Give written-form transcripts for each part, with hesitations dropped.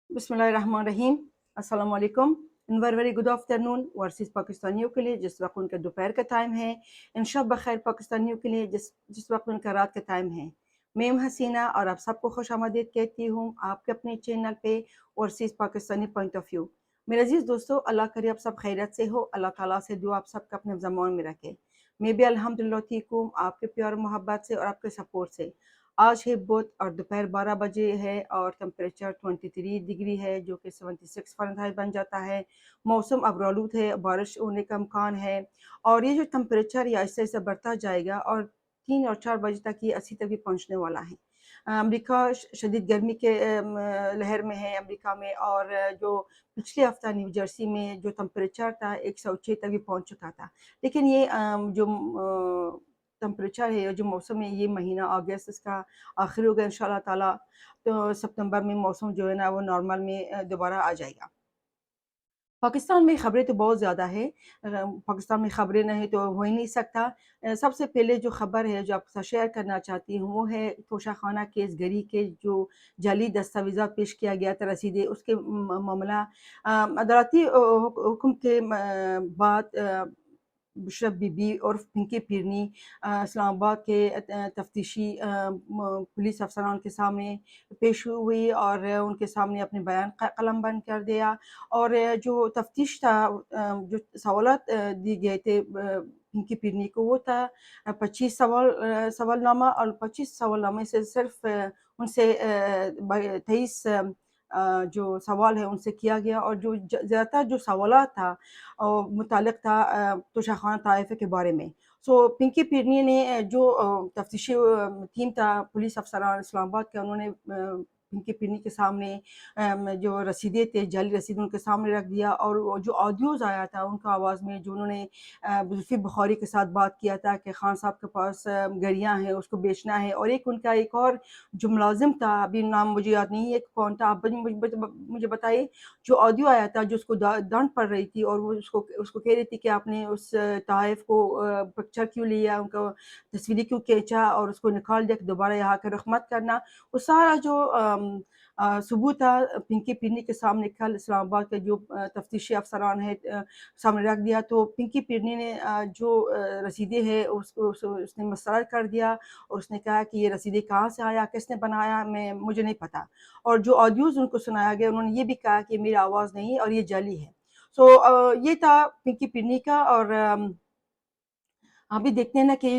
बिस्मिल्लाहिर्रहमानिर्रहीम। अस्सलाम वालेकुम and very good afternoon overseas पाकिस्तानियों के लिए जिस वक्त उनका दोपहर का टाइम है, इन शब बखैर पाकिस्तानियों के लिए जिस जिस वक्त उनका रात का टाइम है। मैं हसीना और आप सबको खुश आमदीद कहती हूँ आपके अपने चैनल पे overseas Pakistani point of view. मेरे अजीज़ दोस्तों, अल्लाह करे आप सब खैरियत से हो। अल्लाह ताला से दुआ आप सबका अपने ज़मान में रखे। मैं भी अल्हम्दुलिल्लाह ठीक हूँ, आपके प्यार मोहब्बत से और आपके सपोर्ट से। आज है बुध और दोपहर 12 बजे है और टेम्परेचर 23 डिग्री है, जो कि 76 फ़ारेनहाइट बन जाता है। मौसम अबरालूद है, बारिश होने का इम्कान है और ये जो टेम्परेचर ये ऐसे-ऐसे बढ़ता जाएगा और 3 और 4 बजे तक ये 80 तक भी पहुँचने वाला है। अमेरिका शदीद गर्मी के लहर में है अमेरिका में, और जो पिछले हफ़्ता न्यू जर्सी में जो टेम्परेचर था 106 तक भी पहुँच चुका था। लेकिन ये जो टेम्परेचर है, जो मौसम है, ये महीना अगस्त इसका आखिर होगा इंशाल्लाह ताला। तो सितंबर में मौसम जो है ना वो नॉर्मल में दोबारा आ जाएगा। पाकिस्तान में ख़बरें तो बहुत ज़्यादा है। पाकिस्तान में ख़बरें नहीं तो हो ही नहीं सकता। सबसे पहले जो ख़बर है जो आपके साथ शेयर करना चाहती हूँ वो है तोशाखाना केस गरी के जो जाली दस्तावेज़ा पेश किया गया था रसीदें उसके मामला अदालती हुक्म के बाद बुशरत बीबी और पिंकी पिरनी इस्लामाबाद के तफ्तीशी पुलिस अफसरान के सामने पेश हुई और उनके सामने अपने बयान कलम बंद कर दिया। और जो तफ्तीश था, जो सवालात दिए गए थे पिंकी पिरनी को, वो था 25 सवालनामा, और 25 सवालनामे से सिर्फ उनसे 23 जो सवाल है उनसे किया गया, और जो ज़्यादातर जो सवालात था मुताल्लिक़ था तोशाखाना ताइफ़े के बारे में। सो पिंकी पिरनी ने जो तफ्तीशी टीम था पुलिस अफ़सरान इस्लामाबाद का, उन्होंने पिंकी पिरनी के सामने जो रसीदें थे, जाली रसीद उनके सामने रख दिया, और वो जो ऑडियोज़ आया था उनका आवाज़ में, जो उन्होंने जुल्फ़ी बुख़ारी के साथ बात किया था कि खान साहब के पास गाड़ियाँ हैं, उसको बेचना है, और उनका एक और जो मुलाज़िम था, अभी नाम मुझे याद नहीं है कौन था, आप मुझे बताइए। जो ऑडियो आया था, जो उसको डाँट पड़ रही थी और वो उसको उसको कह रही थी कि आपने उस तोहफ़े को पिक्चर क्यों लिया, उनका तस्वीरें क्यों खींचा और उसको निकाल दिया कि दोबारा यहाँ का रुख मत करना। वो सारा जो सबूत था पिंकी पिरनी के सामने कल इस्लामाबाद के जो तफ्तीशी अफसरान हैं सामने रख दिया। तो पिंकी पिरनी ने जो रसीदें हैं उसने मुस्तरद कर दिया, और उसने कहा कि ये रसीदें कहाँ से आया, किसने बनाया, मुझे नहीं पता। और जो ऑडियोज़ उनको सुनाया गया, उन्होंने ये भी कहा कि मेरी आवाज़ नहीं है और ये जाली है। सो ये था पिंकी पिरनी का। और अभी देखते हैं ना कि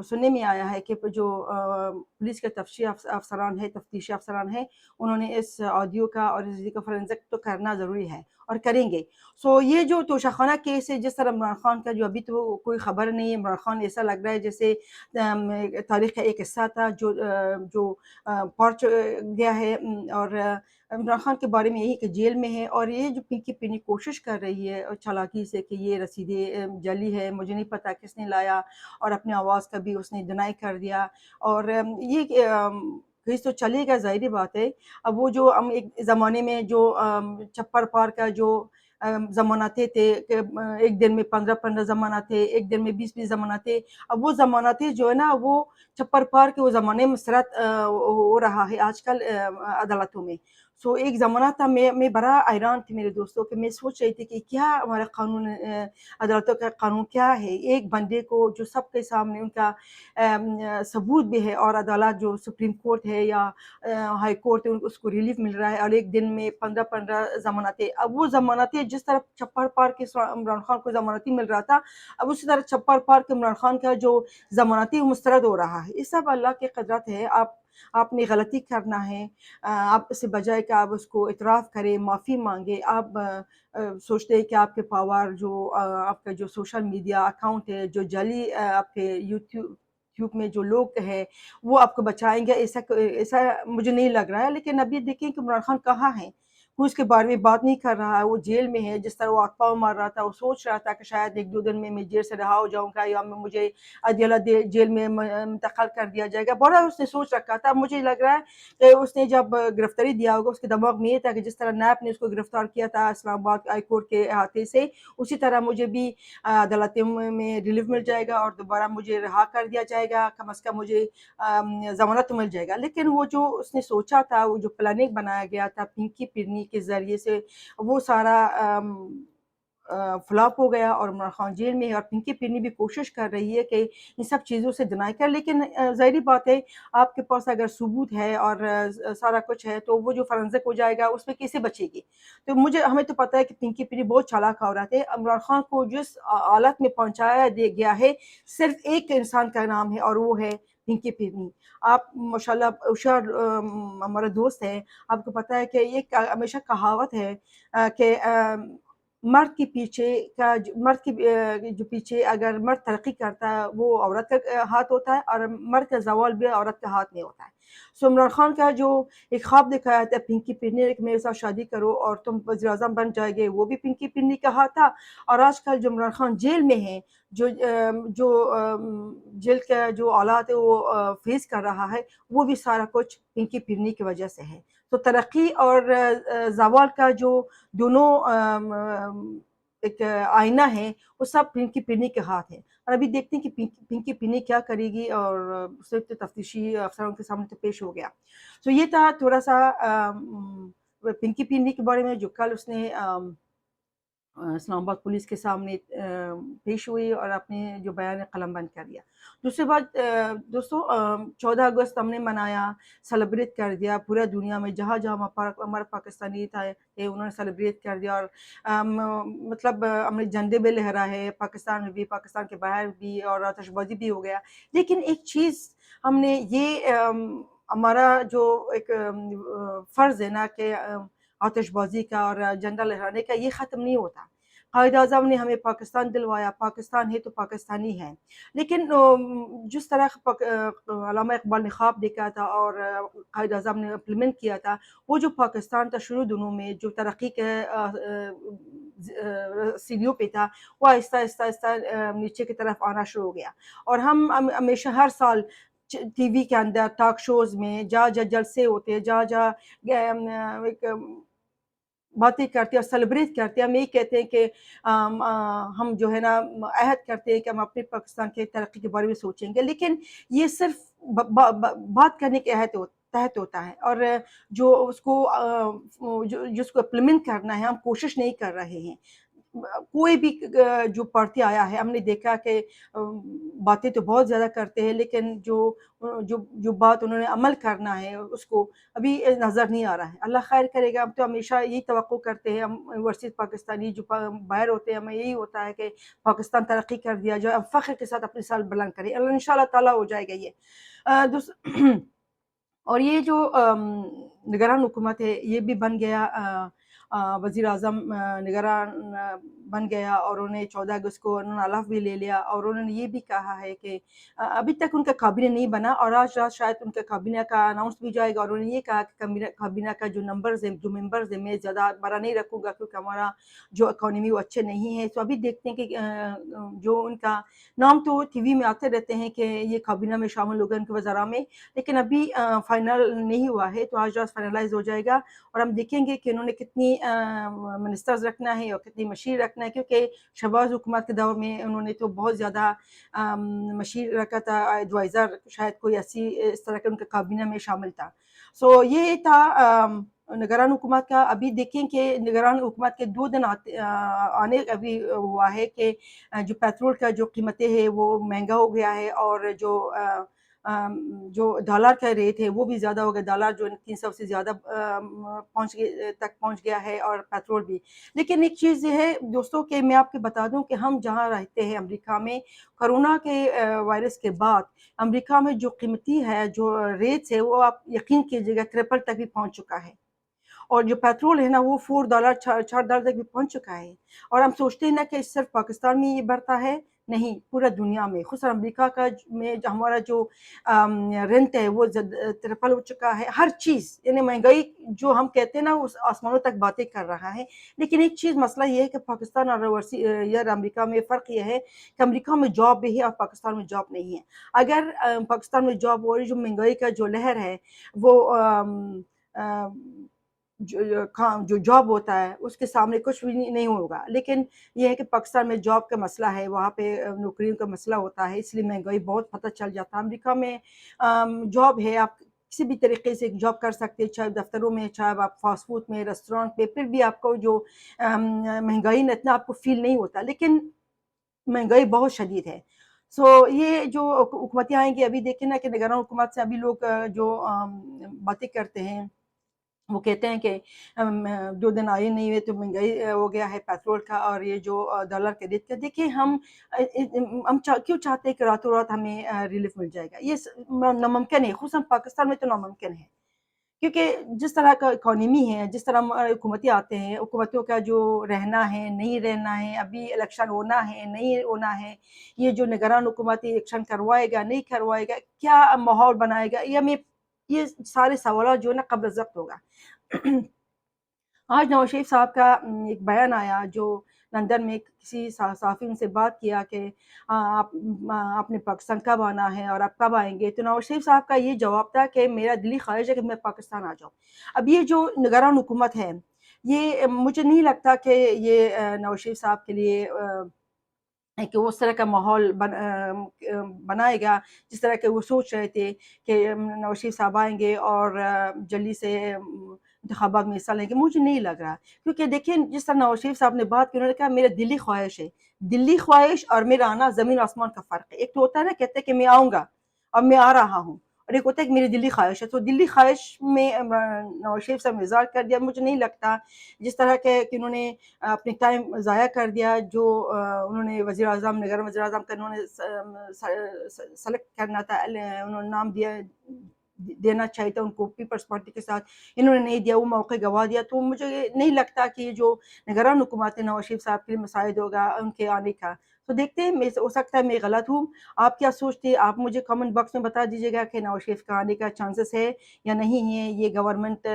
सुनने में आया है कि जो पुलिस के तफ्तीशी अफ़सरान हैं, उन्होंने इस ऑडियो का और इस का फोरेंसिक तो करना ज़रूरी है और करेंगे। सो ये जो तोशाखाना केस है, जिस तरह इमरान खान का जो अभी तो कोई ख़बर नहीं है, इमरान खान ऐसा लग रहा है जैसे तारीख़ का एक हिस्सा था जो पहुँच गया है। और इमरान खान के बारे में यही कि जेल में है, और ये जो पिंकी पिरनी कोशिश कर रही है चालाकी से कि ये रसीदें जाली है, मुझे नहीं पता किसने लाया, और अपनी आवाज़ का भी उसने डिनाई कर दिया। और ये केस तो चलेगा, ज़ाहिर-सी बात है। अब वो जो हम एक ज़माने में जो छप्पर पार का जो ज़मानतें थे कि एक दिन में 15-15 ज़मानतें, एक दिन में 20-20 ज़मानतें। अब वो ज़मानतें जो है ना, वो छप्पर पार के वो ज़माने में मुस्तरद हो रहा है आजकल अदालतों में। सो एक ज़माना था, मैं बड़ा हैरान थी मेरे दोस्तों, कि मैं सोच रही थी कि क्या हमारा कानून अदालतों का कानून क्या है? एक बंदे को जो सबके सामने उनका सबूत भी है, और अदालत जो सुप्रीम कोर्ट है या हाई कोर्ट है, उसको रिलीफ़ मिल रहा है, और एक दिन में 15-15 ज़मानतें। अब वो ज़मानतें जिस तरह छप्पर पार के इमरान खान को ज़मानती मिल रहा था, अब उसी तरह छप्पर पार के इमरान खान का जो ज़मानती मुस्तरद हो रहा है। ये सब अल्लाह की कुदरत है। आपने गलती करना है, आप इससे बजाय कि आप उसको इतराफ़ करें, माफ़ी माँगे, आप सोचते हैं कि आपके पावर जो आपका जो सोशल मीडिया अकाउंट है, जो जाली आपके यूट्यूब में जो लोग हैं, वो आपको बचाएँगे, ऐसा मुझे नहीं लग रहा है। लेकिन अभी देखें कि इमरान खान कहाँ हैं? कोई उसके बारे में बात नहीं कर रहा है, वो जेल में है। जिस तरह वो अफ़वाह मार रहा था, वो सोच रहा था कि शायद 1-2 दिन में मैं जेल से रहा हो जाऊँगा, या मुझे अदयला जेल में मुंतक़ल कर दिया जाएगा। बड़ा उसने सोच रखा था। मुझे लग रहा है कि उसने जब गिरफ़्तारी दिया होगा, उसके दिमाग में ये था कि जिस तरह नैब ने उसको गिरफ़्तार किया था इस्लामाबाद हाई कोर्ट के अहाते से, उसी तरह मुझे भी अदालतों में रिलीफ़ मिल जाएगा और दोबारा मुझे रिहा कर दिया जाएगा, कम से कम मुझे ज़मानत तो मिल जाएगा। लेकिन वो जो उसने सोचा था, वो जो प्लानिंग बनाया गया था पिंकी पिरनी پنی کے ذریعے سے وہ سارا فلاپ ہو گیا اور عمران خان جیل میں ہے، اور پنکی پنی بھی کوشش کر رہی ہے کہ ان سب چیزوں سے ڈینائی کر، لیکن ظاہری بات ہے آپ کے پاس اگر ثبوت ہے اور سارا کچھ ہے تو وہ جو فرنزک ہو جائے گا اس میں کیسے بچے گی؟ تو ہمیں تو پتہ ہے کہ پنکی پنی بہت چالاک عورت ہے. عمران خان کو جس حالت میں پہنچایا گیا ہے صرف ایک انسان کا نام ہے اور وہ ہے پنکی پنی. آپ ماشاءاللہ ہوشیار ہمارا دوست ہے، آپ کو پتہ ہے کہ یہ ہمیشہ کہاوت ہے کہ مرد کے جو پیچھے اگر مرد ترقی کرتا ہے وہ عورت کا ہاتھ ہوتا ہے، اور مرد کا زوال بھی عورت کا ہاتھ میں ہوتا ہے. سو عمران خان کا جو ایک خواب دکھایا تھا پنکی پنی کہ میرے ساتھ شادی کرو اور تم وزیر اعظم بن جائے گے، وہ بھی پنکی پنی کا ہاتھ تھا. اور آج کل جو عمران خان جیل میں ہیں، جو جیل کا جو حالات ہے وہ فیس کر رہا ہے، وہ بھی سارا کچھ پنکی پنی کی وجہ سے ہے. تو ترقی اور زوال کا جو دونوں ایک آئینہ ہے وہ سب پنکی پنی کے ہاتھ ہے. اور ابھی دیکھتے ہیں کہ پنکی پنی کیا کرے گی، اور اسے تفتیشی افسروں کے سامنے تو پیش ہو گیا. تو یہ تھا تھوڑا سا پنکی پنی کے بارے میں جو کل اس نے اسلام آباد پولیس کے سامنے پیش ہوئی اور اپنے جو بیان قلم بند کر دیا. دوسری بات دوستو، 14 اگست ہم نے منایا، سیلیبریٹ کر دیا پورا دنیا میں، جہاں جہاں ہمارے پاکستانی تھے انہوں نے سیلیبریٹ کر دیا، اور مطلب ہم نے جھنڈے بھی لہرائے پاکستان میں بھی، پاکستان کے باہر بھی، اور آتش بازی بھی ہو گیا. لیکن ایک چیز ہم نے یہ ہمارا جو ایک فرض ہے نا کہ آتش بازی کا اور جھنڈا لہرانے کا، یہ ختم نہیں ہوتا. قائد اعظم نے ہمیں پاکستان دلوایا، پاکستان ہے تو پاکستانی ہے. لیکن جس طرح علامہ اقبال نے خواب دیکھا تھا اور قائد اعظم نے امپلیمنٹ کیا تھا، وہ جو پاکستان تھا شروع دنوں میں جو ترقی کے سیڑھیوں پہ تھا، وہ آہستہ آہستہ آہستہ نیچے کی طرف آنا شروع ہو گیا. اور ہم ہمیشہ ہر سال ٹی وی کے اندر ٹاک شوز میں جہاں جلسے ہوتے ہیں، جہاں ایک باتیں کرتے ہیں اور سیلیبریٹ کرتے ہیں، ہم یہی کہتے ہیں کہ ہم جو ہے نا عہد کرتے ہیں کہ ہم اپنے پاکستان کے ترقی کے بارے میں سوچیں گے. لیکن یہ صرف بات کرنے کے تحت ہوتا ہے، اور جو اس کو جس کو امپلیمنٹ کرنا ہے ہم کوشش نہیں کر رہے ہیں. کوئی بھی جو پڑھتے آیا ہے، ہم نے دیکھا کہ باتیں تو بہت زیادہ کرتے ہیں، لیکن جو بات انہوں نے عمل کرنا ہے اس کو ابھی نظر نہیں آ رہا ہے. اللہ خیر کرے گا. ہم تو ہمیشہ یہی توقع کرتے ہیں، ہم ورسز پاکستانی جو باہر ہوتے ہیں، ہمیں یہی ہوتا ہے کہ پاکستان ترقی کر دیا جائے، ہم فخر کے ساتھ اپنے سال بلند کریں. اللہ انشاءاللہ تعالیٰ ہو جائے گا یہ. اور یہ جو نگران حکومت ہے یہ بھی بن گیا، وزیر اعظم نگران بن گیا، اور انہوں نے 14 اگست کو انہوں نے الاف بھی لے لیا، اور انہوں نے یہ بھی کہا ہے کہ ابھی تک ان کا کابینہ نہیں بنا، اور آج رات شاید ان کا کابینہ کا اناؤنس بھی جائے گا. اور انہوں نے یہ کہا کہ کابینہ کا جو نمبرز ہیں، جو ممبرز ہیں، میں زیادہ بڑا نہیں رکھوں گا کیونکہ ہمارا جو اکانومی وہ اچھے نہیں ہے. تو ابھی دیکھتے ہیں کہ جو ان کا نام تو ٹی وی میں آتے رہتے ہیں کہ یہ کابینہ میں شامل ہوگا ان کے وزراء میں، لیکن ابھی فائنل نہیں ہوا ہے. تو آج رات فائنلائز ہو جائے گا، اور ہم دیکھیں گے کہ انہوں نے کتنی منسٹرز رکھنا ہے اور کتنی مشیر رکھنا ہے، کیونکہ شہباز حکومت کے دور میں انہوں نے تو بہت زیادہ مشیر رکھا تھا، ایڈوائزر شاید کوئی ایسی اس طرح کے ان کے کابینہ میں شامل تھا. سو یہ تھا نگران حکومت کا. ابھی دیکھیں کہ نگران حکومت کے 2 دن آنے ابھی ہوا ہے کہ جو پیٹرول کا جو قیمتیں ہیں وہ مہنگا ہو گیا ہے، اور جو ڈالر کا ریٹ ہے وہ بھی زیادہ ہو گیا. ڈالر جو 300 سے زیادہ پہنچ گیا ہے، اور پیٹرول بھی. لیکن ایک چیز یہ ہے دوستوں کہ میں آپ کو بتا دوں کہ ہم جہاں رہتے ہیں امریکہ میں، کرونا کے وائرس کے بعد امریکہ میں جو قیمتی ہے، جو ریٹس ہے، وہ آپ یقین کیجیے گا ٹرپل تک بھی پہنچ چکا ہے. اور جو پیٹرول ہے نا وہ $4 $4 تک بھی پہنچ چکا ہے. اور ہم سوچتے ہیں نا کہ صرف پاکستان میں یہ بڑھتا ہے، نہیں، پورا دنیا میں، خصوصاً امریکہ کا میں ہمارا جو رینٹ ہے وہ ٹرپل ہو چکا ہے. ہر چیز یعنی مہنگائی جو ہم کہتے ہیں نا وہ آسمانوں تک باتیں کر رہا ہے. لیکن ایک چیز مسئلہ یہ ہے کہ پاکستان اور امریکہ میں فرق یہ ہے کہ امریکہ میں جاب بھی ہے اور پاکستان میں جاب نہیں ہے. اگر پاکستان میں جاب ہو رہی، جو مہنگائی کا جو لہر ہے وہ جو جاب ہوتا ہے اس کے سامنے کچھ بھی نہیں ہوگا. لیکن یہ ہے کہ پاکستان میں جاب کا مسئلہ ہے، وہاں پہ نوکریوں کا مسئلہ ہوتا ہے، اس لیے مہنگائی بہت پتہ چل جاتا ہے. امریکہ میں جاب ہے، آپ किसी भी तरीके से जॉब कर सकते हैं, चाहे दफ्तरों में, चाहे आप फास्ट फूड में, रेस्टोरेंट पे, फिर भी आपको जो महंगाई में इतना आपको फील नहीं होता, लेकिन महंगाई बहुत शदीद है। ये जो हुकूमतें आएंगी, अभी देखें ना कि निगरान हुकूमत से अभी लोग जो बातें करते हैं, वो कहते हैं कि 2 दिन आए नहीं हुए तो महँगाई हो गया है पेट्रोल का और ये जो डॉलर के रेट का। देखिए हम क्यों चाहते हैं कि रातों-रात हमें रिलीफ़ मिल जाएगा? ये नामुमकिन है, ख़ुसूसन पाकिस्तान में तो नामुमकिन है। क्योंकि जिस तरह का इकोनॉमी है, जिस तरह हुकूमतें आते हैं, हुकूमतों का जो रहना है, नहीं रहना है, अभी इलेक्शन होना है, नहीं होना है, ये जो निगरान हुकूमत इलेक्शन करवाएगा, नहीं करवाएगा, क्या माहौल बनाएगा, ये सारे सवालात जो है ना क़ब्ल ज़ब्त होगा। आज नवाज़ शरीफ साहब का एक बयान आया जो लंदन में किसी सहाफ़ी उनसे बात किया कि आपने पाकिस्तान कब आना है और आप कब आएँगे? तो नवाज़ शरीफ साहब का ये जवाब था कि मेरा दिली ख़्वाहिश है कि मैं पाकिस्तान आ जाऊँ। अब ये जो निगरान हुकूमत है, ये मुझे नहीं लगता कि ये नवाज़ शरीफ साहब के लिए कि वो उस तरह का माहौल बनाएगा जिस तरह के वो सोच रहे थे कि नवाज़ शरीफ साहब आएँगे और जल्दी से इंतखाबात में हिस्सा लेंगे, मुझे नहीं लग रहा। क्योंकि देखिए जिस तरह नवाज़ शरीफ साहब ने बात की, उन्होंने कहा मेरा दिली ख्वाहिश है। दिली ख्वाहिश और मेरा आना ज़मीन आसमान का फ़र्क है। एक तो होता है ना कहते हैं कि मैं आऊँगा और मैं आ रहा हूँ, और एक होता है कि मेरी दिली ख्वाहिश है। तो दिली ख्वाहिश में नवाज़ शरीफ साहब ने इज़हार कर दिया। मुझे नहीं लगता जिस तरह के कि उन्होंने अपनी टाइम ज़ाया कर दिया, जो उन्होंने वज़ीर-ए-आज़म, निगरान वज़ीर-ए-आज़म का उन्होंने सेलेक्ट करना था, उन्होंने नाम दिया, देना चाहिए था उनको पीपल्स पार्टी के साथ, इन्होंने नहीं दिया, वो मौका गँवा दिया। तो मुझे ये नहीं लगता कि ये जो निगरान हुकूमत है नवाज़ शरीफ साहब के लिए मसाइद होगा उनके आने का। तो देखते हैं, मैं हो सकता है मैं गलत हूँ। आप क्या सोचते हैं? आप मुझे कमेंट बॉक्स में बता दीजिएगा कि नवाज़ शरीफ का आने का चांसेस है या नहीं है? ये गवर्नमेंट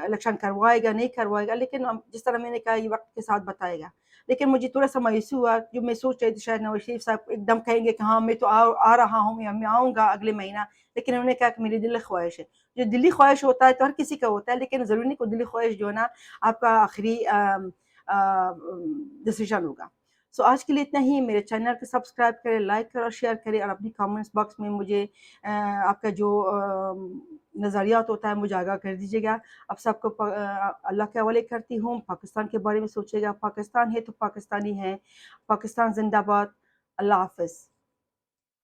इलेक्शन करवाएगा, नहीं करवाएगा, लेकिन जिस तरह मैंने कहा ये वक़्त के साथ बताएगा। लेकिन मुझे थोड़ा-सा मायूसी हुआ, जो मैं सोच रही थी शायद नवाज़ शरीफ साहब एकदम कहेंगे कि हाँ, मैं तो आ रहा हूँ या मैं आऊँगा अगले महीना, लेकिन उन्होंने कहा कि मेरी दिली ख्वाहिश है। जो दिली ख्वाहिश होता है तो हर किसी का होता है, लेकिन ज़रूरी नहीं कोई दिली ख्वाहिश जो है ना आपका आखिरी डिसीज़न होगा। सो आज के लिए इतना ही। मेरे चैनल को सब्सक्राइब करें, लाइक करें और शेयर करें, और अपनी कमेंट्स बॉक्स में मुझे आपका जो नज़रियात होता है मुझे आगाह कर दीजिएगा। अब सबको अल्लाह के हवाले करती हूँ। पाकिस्तान के बारे में सोचिएगा, पाकिस्तान है तो पाकिस्तानी हैं। पाकिस्तान ज़िंदाबाद। अल्लाह हाफ़िज़।